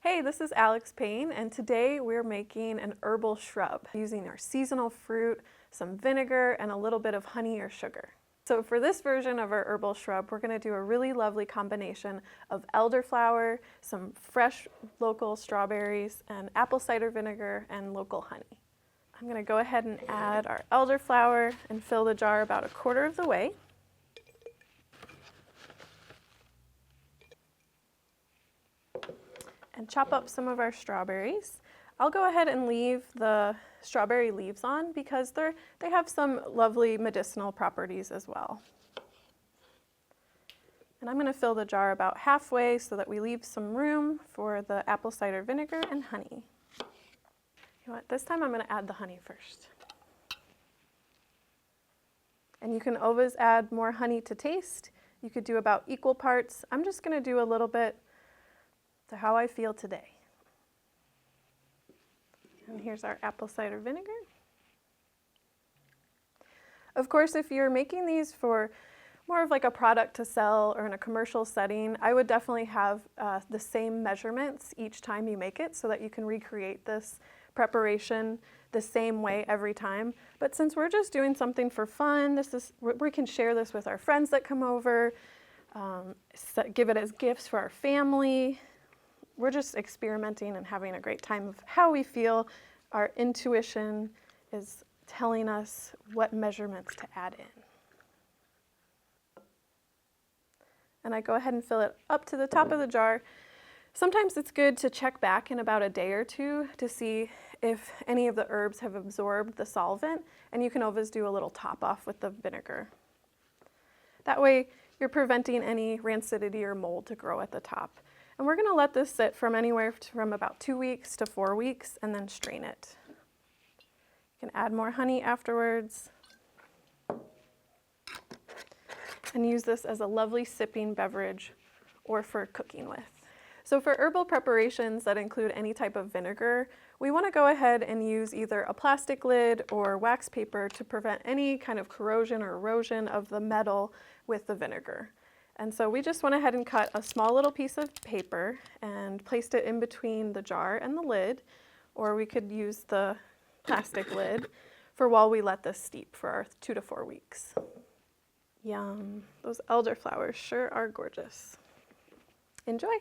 Hey, this is Alex Payne, and today we're making an herbal shrub using our seasonal fruit, some vinegar, and a little bit of honey or sugar. So for this version of our herbal shrub, we're going to do a really lovely combination of elderflower, some fresh local strawberries, and apple cider vinegar and local honey. I'm going to go ahead and add our elderflower and fill the jar about 1/4 of the way. And chop up some of our strawberries. I'll go ahead and leave the strawberry leaves on because they have some lovely medicinal properties as well. And I'm going to fill the jar about halfway so that we leave some room for the apple cider vinegar and honey. You know what, this time I'm going to add the honey first. And you can always add more honey to taste. You could do about equal parts. I'm just going to do a little bit to how I feel today. And here's our apple cider vinegar. Of course, if you're making these for more of like a product to sell or in a commercial setting, I would definitely have the same measurements each time you make it so that you can recreate this preparation the same way every time. But since we're just doing something for fun, we can share this with our friends that come over, give it as gifts for our family. We're just experimenting and having a great time of how we feel. Our intuition is telling us what measurements to add in. And I go ahead and fill it up to the top of the jar. Sometimes it's good to check back in about a day or two to see if any of the herbs have absorbed the solvent, and you can always do a little top off with the vinegar. That way you're preventing any rancidity or mold to grow at the top. And we're going to let this sit from anywhere from about 2 weeks to 4 weeks and then strain it. You can add more honey afterwards and use this as a lovely sipping beverage or for cooking with. So for herbal preparations that include any type of vinegar, we want to go ahead and use either a plastic lid or wax paper to prevent any kind of corrosion or erosion of the metal with the vinegar. And so we just went ahead and cut a small little piece of paper and placed it in between the jar and the lid, or we could use the plastic lid for while we let this steep for our 2 to 4 weeks. Yum, those elderflowers sure are gorgeous. Enjoy.